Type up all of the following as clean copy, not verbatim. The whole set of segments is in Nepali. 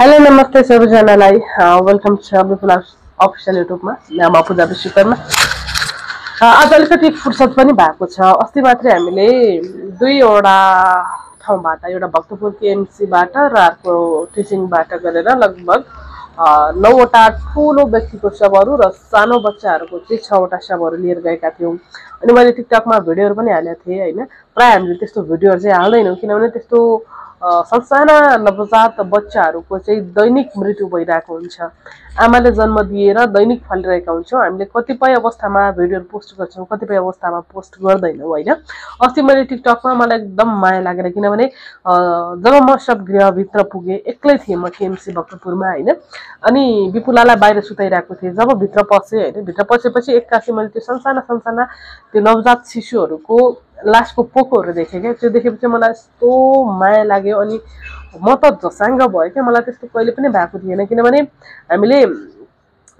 हेलो नमस्ते सबैजनालाई वेलकम छ विपुल अफिसियल युट्युबमा म पूजा विश्वकर्मा। आज अलिकति फुर्सद पनि भएको छ। अस्ति मात्रै हामीले दुईवटा ठाउँबाट एउटा भक्तपुर केएमसीबाट र अर्को टिचिङबाट गरेर लगभग 9वटा ठुलो व्यक्तिको शवहरू र सानो बच्चाहरूको चाहिँ 6वटा शवहरू लिएर गएका थियौँ। अनि मैले टिकटकमा भिडियोहरू पनि हालेको थिएँ हैन। प्राय हामीले त्यस्तो भिडियोहरू चाहिँ हाल्दैनौँ किनभने त्यस्तो साना नवजात बच्चाहरूको चाहिँ दैनिक मृत्यु भइरहेको हुन्छ। आमाले जन्म दिएर दैनिक फलिरहेका हुन्छौँ। हामीले कतिपय अवस्थामा भिडियोहरू पोस्ट गर्छौँ, कतिपय अवस्थामा पोस्ट गर्दैनौँ हैन। अस्ति मैले टिकटकमा मलाई एकदम माया लागेर किनभने जब म शवगृहभित्र पुगेँ, एक्लै थिएँ म केएमसी भक्तपुरमा हैन। अनि विपुलालाई बाहिर सुताइरहेको थिएँ। जब भित्र पसेँ हैन, भित्र पसेपछि एक्कासी मैले त्यो साना त्यो नवजात शिशुहरूको लासको पोकोहरू देखेँ क्या। त्यो देखेपछि मलाई यस्तो माया लाग्यो। अनि म त झसाङ्ग भयो क्या। मलाई त्यस्तो कहिले पनि भएको थिएन किनभने हामीले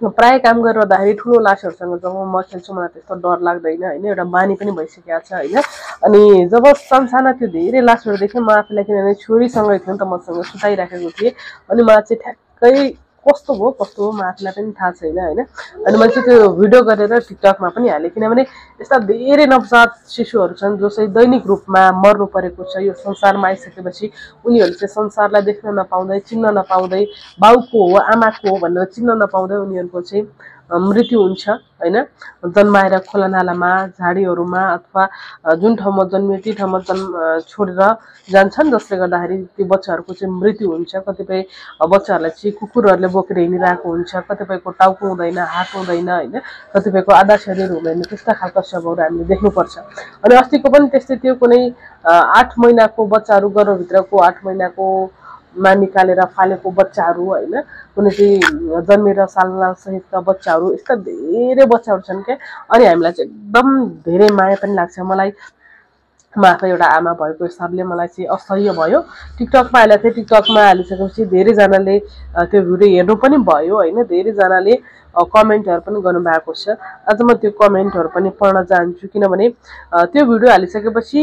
प्राय काम गरेर रहँदाखेरि ठुलो लासहरूसँग जब म खेल्छु मलाई त्यस्तो डर लाग्दैन हैन। एउटा बानी पनि भइसकेको छ हैन। अनि जब सानसाना त्यो धेरै लासहरू देखेँ म आफूलाई किनभने छोरीसँगै थियो नि त, मसँग सुताइराखेको थिएँ। अनि मलाई चाहिँ ठ्याक्कै कस्तो हो म आफूलाई पनि थाहा छैन हैन। अनि मैले चाहिँ त्यो भिडियो गरेर टिकटकमा पनि हालेँ किनभने यस्ता धेरै नवजात शिशुहरू छन् जो चाहिँ दैनिक रूपमा मर्नु परेको छ। यो संसारमा आइसकेपछि उनीहरूले चाहिँ संसारलाई देख्न नपाउँदै, चिन्न नपाउँदै, बाउको हो आमाको हो भनेर चिन्न नपाउँदै उनीहरूको चाहिँ मृत्यु हुन्छ हैन। जन्माएर खोला नालामा, झाडीहरूमा अथवा जुन ठाउँमा जन्मियो ती ठाउँमा छोडेर जान्छन्, जसले गर्दाखेरि ती बच्चाहरूको चाहिँ मृत्यु हुन्छ। कतिपय बच्चाहरूलाई चाहिँ कुकुरहरूले बोकेर हिँडिरहेको हुन्छ, कतिपयको टाउको हुँदैन, हात हुँदैन हैन, कतिपयको आधा शरीर हुँदैन। त्यस्ता खालका शवहरू हामीले देख्नुपर्छ। अनि अस्तिको पनि त्यस्तै थियो। कुनै 8 महिनाको बच्चाहरू गर्भभित्रको 8 महिनाको मा निकालेर फालेको बच्चाहरू हैन, कुनै चाहिँ जन्मेर सालना सहितका बच्चाहरू, यस्ता धेरै बच्चाहरू छन् क्या। अनि हामीलाई चाहिँ एकदम धेरै माया पनि लाग्छ। मलाई म आफै एउटा आमा भएको हिसाबले मलाई चाहिँ असह्य भयो। टिकटकमा हालेको थिएँ। टिकटकमा हालिसकेपछि धेरैजनाले त्यो भिडियो हेर्नु पनि भयो हैन। धेरैजनाले कमेन्टहरू पनि गर्नुभएको छ। आज म त्यो कमेन्टहरू पनि पढ्न चाहन्छु किनभने त्यो भिडियो हालिसकेपछि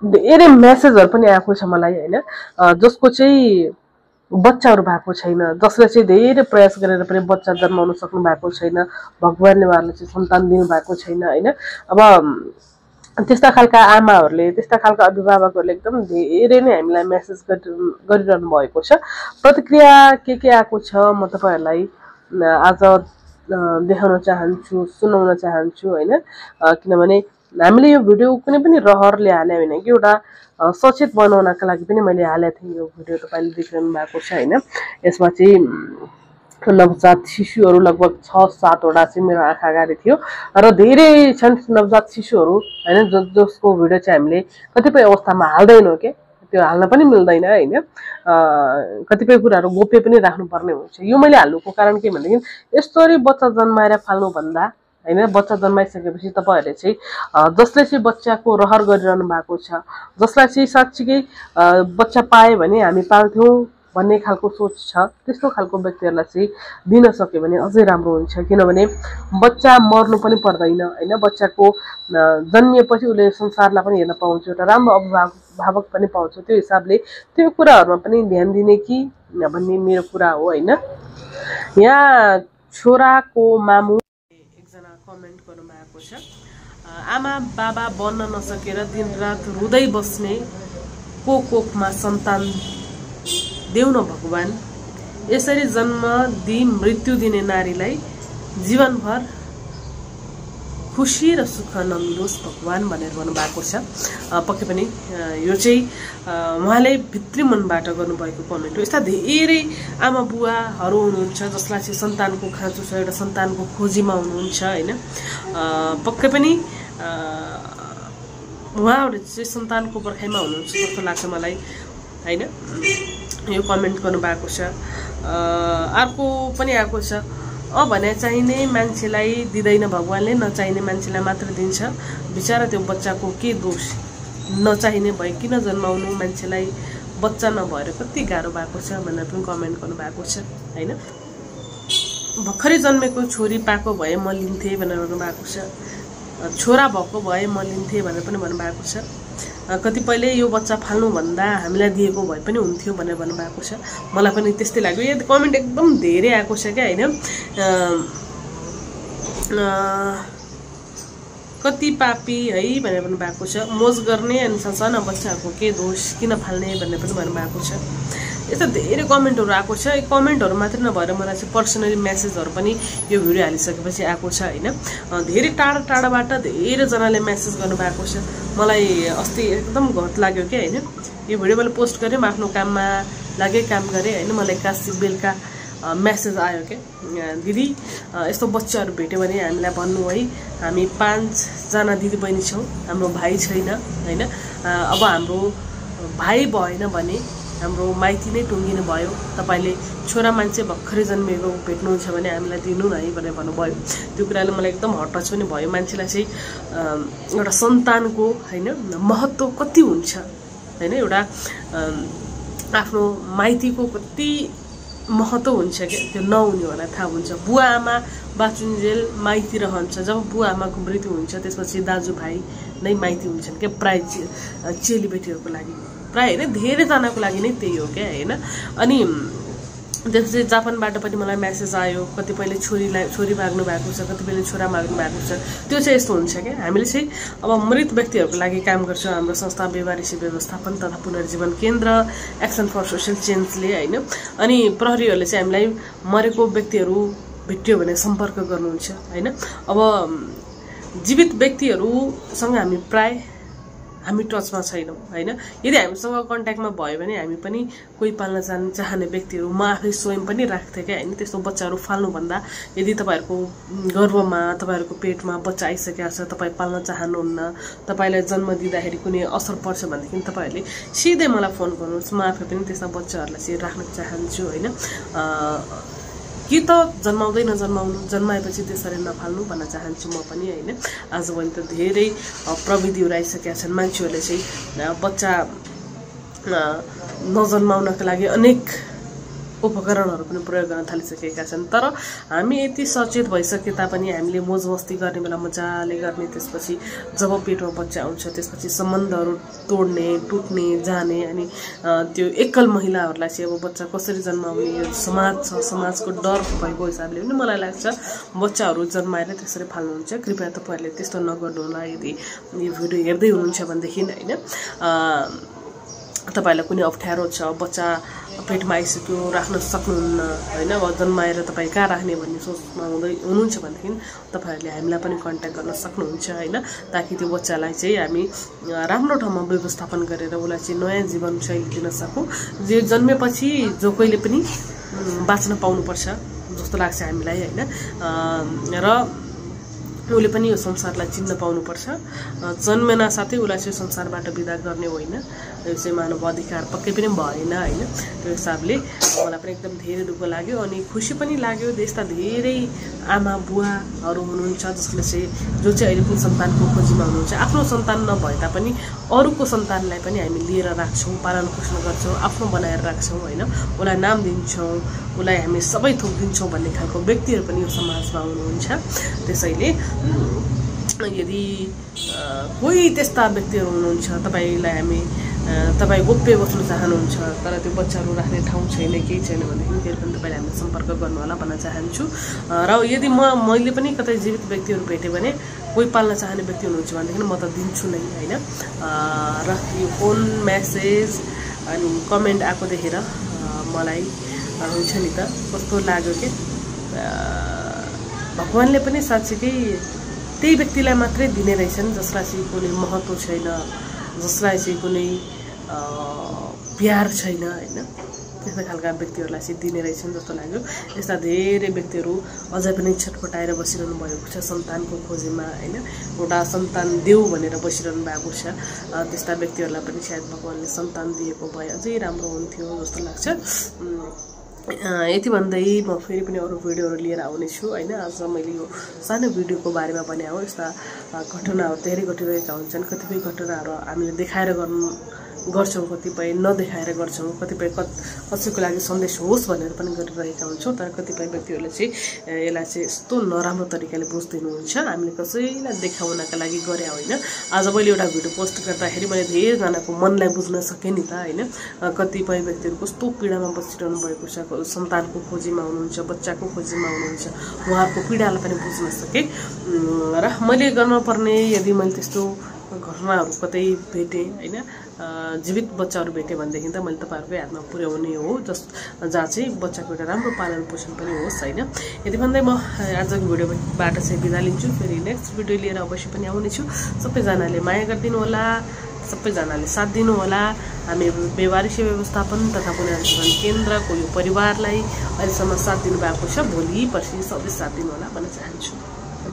धेरै मेसेजहरू पनि आएको छ मलाई हैन। जसको चाहिँ बच्चाहरू भएको छैन, जसले चाहिँ धेरै प्रयास गरेर पनि बच्चा जन्माउन सक्नु भएको छैन, भगवानले उहाँहरूलाई चाहिँ सन्तान दिनुभएको छैन हैन। अब त्यस्ता खालका आमाहरूले, त्यस्ता खालका अभिभावकहरूले एकदम धेरै नै हामीलाई मेसेज गरिरहनु भएको छ। प्रतिक्रिया के आएको छ म तपाईँहरूलाई आज देखाउन चाहन्छु, सुनाउन चाहन्छु हैन। किनभने हामीले यो भिडियो कुनै पनि रहरले हाले होइन कि एउटा सचेत बनाउनका लागि पनि मैले हालेको थिएँ। यो भिडियो तपाईँले देखिरहनु भएको छ हैन। यसमा चाहिँ नवजात शिशुहरू लगभग 6-7वटा चाहिँ मेरो आँखा अगाडि थियो र धेरै छन् नवजात शिशुहरू हैन, जसको भिडियो चाहिँ हामीले कतिपय अवस्थामा हाल्दैनौँ के। त्यो हाल्न पनि मिल्दैन हैन। कतिपय कुराहरू गोप्य पनि राख्नुपर्ने हुन्छ। यो मैले हाल्नुको कारण के भनेदेखि यसरी बच्चा जन्माएर फाल्नुभन्दा हैन, बच्चा जन्माइसकेपछि तपाईँहरूले चाहिँ जसले चाहिँ बच्चाको रहर गरिरहनु भएको छ, जसलाई चाहिँ साँच्चीकै बच्चा पाए भने हामी पाल्थ्यौँ भन्ने खालको सोच छ, त्यस्तो खालको व्यक्तिहरूलाई चाहिँ दिन सक्यो भने अझै राम्रो हुन्छ। किनभने बच्चा मर्नु पनि पर्दैन हैन। बच्चाको जन्मिएपछि उसले संसारलाई पनि हेर्न पाउँछ, एउटा राम्रो अभिभावक पनि पाउँछ। त्यो हिसाबले त्यो कुराहरूमा पनि ध्यान दिने कि भन्ने मेरो कुरा हो हैन। यहाँ छोराको मामु एकजना कमेन्ट गर्नुभएको छ। आमा बाबा बन्न नसकेर दिनरात रुँदै बस्ने कोखमा सन्तान देऊ न भगवान। यसरी जन्म दिई मृत्यु दिने नारीलाई जीवनभर खुसी र सुख नमिलोस् भगवान भनेर भन्नुभएको छ। पक्कै पनि यो चाहिँ उहाँले भित्री मनबाट गर्नुभएको कमेन्ट हो। यस्ता धेरै आमा बुवाहरू हुनुहुन्छ जसलाई चाहिँ सन्तानको खाँचो छ, एउटा सन्तानको खोजीमा हुनुहुन्छ हैन। पक्कै पनि उहाँहरू चाहिँ सन्तानको पर्खाइमा हुनुहुन्छ जस्तो लाग्छ मलाई हैन। यो कमेन्ट गर्नुभएको छ। अर्को पनि आएको छ, भने चाहिने मान्छेलाई दिँदैन भगवानले, नचाहिने मान्छेलाई मात्र दिन्छ। बिचारा त्यो बच्चाको के दोष, नचाहिने भए किन जन्माउनु, मान्छेलाई बच्चा नभएर कति गाह्रो भएको छ भनेर पनि कमेन्ट गर्नुभएको छ हैन। भर्खरै जन्मेको छोरी पाएको भए म लिन्थेँ भनेर भन्नुभएको छ। छोरा भएको भए म लिन्थेँ भनेर पनि भन्नुभएको छ। कतिपयले यो बच्चा फाल्नु भन्दा हामीलाई दिएको भए पनि हुन्थ्यो भनेर भन्नुभएको छ। मलाई पनि त्यस्तै लाग्यो। यो कमेन्ट एकदम धेरै आएको छ क्या हैन। कति पापी है भनेर भन्नुभएको छ। मोज गर्ने अनि साना बच्चाहरूको के दोष, किन फाल्ने भनेर पनि भन्नुभएको छ। यस्तो धेरै कमेन्टहरू आएको छ। यो कमेन्टहरू मात्रै नभएर मलाई चाहिँ पर्सनली मेसेजहरू पनि यो भिडियो हालिसकेपछि आएको छ हैन। धेरै टाढा टाढाबाट धेरैजनाले मेसेज गर्नुभएको छ। मलाई अस्ति एकदम घट लाग्यो क्या हैन। यो भिडियो मैले पोस्ट गरेँ, म आफ्नो काममा लागेँ, काम गरेँ हैन। मलाई एक्कासी बेलुका मेसेज आयो क्या, दिदी यस्तो बच्चाहरू भेट्यो भने हामीलाई भन्नु है, हामी 5 जना दिदीबहिनी छौँ, हाम्रो भाइ छैन हैन। अब हाम्रो भाइ भएन भने हाम्रो माइती नै टुङ्गिनु भयो। तपाईले छोरा मान्छे भर्खरै जन्मेको भेट्नुहुन्छ भने हामीलाई दिनु न है भनेर भन्नुभयो। त्यो कुराले मलाई एकदम हट टच पनि भयो। मान्छेलाई चाहिँ एउटा सन्तानको हैन महत्त्व कति हुन्छ हैन, एउटा आफ्नो माइतीको कति महत्त्व हुन्छ क्या, त्यो नहुनेहरूलाई थाहा हुन्छ। बुवा आमा बाँचुन्जेल माइती रहन्छ। जब बुवा आमाको मृत्यु हुन्छ त्यसपछि दाजुभाइ नै माइती हुन्छन् क्या, प्राय चेलीबेटीहरूको लागि, प्राय होइन धेरैजनाको लागि नै त्यही हो क्या हैन। अनि त्यसपछि जापानबाट पनि मलाई मेसेज आयो। कतिपयले छोरी माग्नु भएको छ, कतिपयले छोरा माग्नु भएको छ। त्यो चाहिँ यस्तो हुन्छ क्या, हामीले चाहिँ अब मृत व्यक्तिहरूको लागि काम गर्छौँ। हाम्रो संस्था बेवारिसी व्यवस्थापन तथा पुनर्जीवन केन्द्र एक्सन फर सोसल चेन्जले हैन। अनि प्रहरीहरूले चाहिँ हामीलाई मरेको व्यक्तिहरू भेट्यो भने सम्पर्क गर्नुहुन्छ हैन। अब जीवित व्यक्तिहरूसँग हामी टचमा छैनौँ हैन। यदि हामीसँग कन्ट्याक्टमा भयो भने हामी पनि कोही पाल्न चाहने व्यक्तिहरू, म आफै स्वयं पनि राख्थेँ क्या हैन। त्यस्तो बच्चाहरू फाल्नुभन्दा यदि तपाईँहरूको गर्भमा तपाईँहरूको पेटमा बच्चा आइसकेको छ, तपाईँ पाल्न चाहनुहुन्न, तपाईँलाई जन्म दिँदाखेरि कुनै असर पर्छ भनेदेखि तपाईँहरूले सिधै मलाई फोन गर्नुहोस्। म आफै पनि त्यस्ता बच्चाहरूलाई चाहिँ राख्न चाहन्छु हैन। कि त जन्माउँदै नजन्माउनु, जन्माएपछि त्यसरी नफाल्नु भन्न चाहन्छु म पनि हैन। आजभोलि त धेरै प्रविधिहरू आइसकेका छन्। मान्छेहरूले चाहिँ बच्चा नजन्माउनका लागि अनेक उपकरणहरू पनि प्रयोग गर्न थालिसकेका छन्। तर हामी यति सचेत भइसके तापनि हामीले मोज मस्ती गर्ने बेला मजाले गर्ने, त्यसपछि जब पेटमा बच्चा आउँछ त्यसपछि सम्बन्धहरू तोड्ने, टुट्ने, जाने, अनि त्यो एकल महिलाहरूलाई चाहिँ अब बच्चा कसरी जन्माउने यो समाज छ, समाजको डर भएको हिसाबले पनि मलाई लाग्छ बच्चाहरू जन्माएर त्यसरी फाल्नुहुन्छ। कृपया तपाईँहरूले त्यस्तो नगर्नु होला। यदि यो भिडियो हेर्दै हुनुहुन्छ भनेदेखि हैन, तपाईलाई कुनै अप्ठ्यारो छ, बच्चा पेटमा आइसक्यो, राख्न सक्नुहुन्न हैन, अब जन्माएर तपाईँ कहाँ राख्ने भन्ने सोचमा हुनुहुन्छ भनेदेखि तपाईँहरूले हामीलाई पनि कन्ट्याक्ट गर्न सक्नुहुन्छ हैन। ताकि त्यो बच्चालाई चाहिँ हामी राम्रो ठाउँमा व्यवस्थापन गरेर उसलाई चाहिँ नयाँ जीवनशैली दिन सकौँ। जो जन्मेपछि जो कोहीले पनि बाँच्न पाउनुपर्छ जस्तो लाग्छ हामीलाई हैन। र उसले पनि यो संसारलाई चिन्न पाउनुपर्छ। जन्मना साथै उसलाई चाहिँ संसारबाट बिदा गर्ने होइन, यो चाहिँ मानव अधिकार पक्कै पनि भएन हैन। त्यो हिसाबले मलाई पनि एकदम धेरै दुःख लाग्यो अनि खुसी पनि लाग्यो। यस्ता धेरै आमा बुवाहरू हुनुहुन्छ जसले चाहिँ जो चाहिँ अहिले पनि सन्तानको खोजीमा हुनुहुन्छ। आफ्नो सन्तान नभए तापनि अरूको सन्तानलाई पनि हामी लिएर राख्छौँ, पालन पोषण गर्छौँ, आफ्नो बनाएर राख्छौँ हैन। उसलाई नाम दिन्छौँ, उसलाई हामी सबै थोक दिन्छौँ भन्ने खालको व्यक्तिहरू पनि यो समाजमा हुनुहुन्छ। त्यसैले यदि कोही त्यस्ता व्यक्तिहरू हुनुहुन्छ, तपाईँ गोप्य बस्न चाहनुहुन्छ तर त्यो बच्चाहरू राख्ने ठाउँ छैन, केही छैन भनेदेखि फेरि पनि तपाईँले हामीलाई सम्पर्क गर्नु होला भन्न चाहन्छु। र यदि मैले पनि कतै जीवित व्यक्तिहरू भेटेँ भने, कोही पाल्न चाहने व्यक्ति हुनुहुन्छ भनेदेखि म त दिन्छु नै हैन। र यो फोन मेसेज अनि कमेन्ट आएको देखेर मलाई हुन्छ नि त कस्तो लाग्यो कि भगवानले पनि साँच्चीकै त्यही व्यक्तिलाई मात्रै दिने रहेछन् जसलाई चाहिँ कुनै महत्त्व छैन, जसलाई चाहिँ कुनै प्यार छैन हैन। त्यस्ता खालका व्यक्तिहरूलाई चाहिँ दिने रहेछन् जस्तो लाग्यो। यस्ता धेरै व्यक्तिहरू अझै पनि छटपटाएर बसिरहनु भएको छ सन्तानको खोजीमा हैन। एउटा सन्तान देऊ भनेर बसिरहनु भएको छ। त्यस्ता व्यक्तिहरूलाई पनि सायद भगवानले सन्तान दिएको भए अझै राम्रो हुन्थ्यो जस्तो लाग्छ। यति भन्दै म फेरि पनि अरू भिडियोहरू लिएर आउनेछु हैन। आज मैले यो सानो भिडियोको बारेमा भने हो। यस्ता घटनाहरू धेरै घटिरहेका हुन्छन्। कतिपय घटनाहरू हामीले देखाएर गर्छौँ, कतिपय नदेखाएर गर्छौँ, कतिपय कसैको लागि सन्देश होस् भनेर पनि गरिरहेका हुन्छौँ। तर कतिपय व्यक्तिहरूले चाहिँ यसलाई चाहिँ यस्तो नराम्रो तरिकाले बुझ्दिनुहुन्छ, हामीले कसैलाई देखाउनका लागि गरे होइन। आज मैले एउटा भिडियो पोस्ट गर्दाखेरि मैले धेरैजनाको मनलाई बुझ्न सकेँ नि त होइन। कतिपय व्यक्तिहरू कस्तो पीडामा बसिरहनु भएको छ, सन्तानको खोजीमा हुनुहुन्छ, बच्चाको खोजीमा हुनुहुन्छ, उहाँहरूको पीडालाई पनि बुझ्न सकेँ। र मैले गर्नुपर्ने यदि मैले त्यस्तो घटनाहरू कतै भेटेँ होइन, जीवित बच्चाहरू भेटेँ भनेदेखि त मैले तपाईँहरूकै हातमा पुर्याउने हो, जहाँ चाहिँ बच्चाको एउटा राम्रो पालन पोषण पनि होस् होइन। यति भन्दै म आजको भिडियोबाट चाहिँ बिदा लिन्छु। फेरि नेक्स्ट भिडियो लिएर अवश्य पनि आउनेछु। सबैजनाले माया गरिदिनु होला, सबैजनाले साथ दिनु होला। हामी व्यवहारिक सेवा व्यवस्थापन तथा पुनर्जीवन केन्द्रको यो परिवारलाई अहिलेसम्म साथ दिनुभएको छ, भोलि पर्सि सबै साथ दिनु होला भन्न चाहन्छु।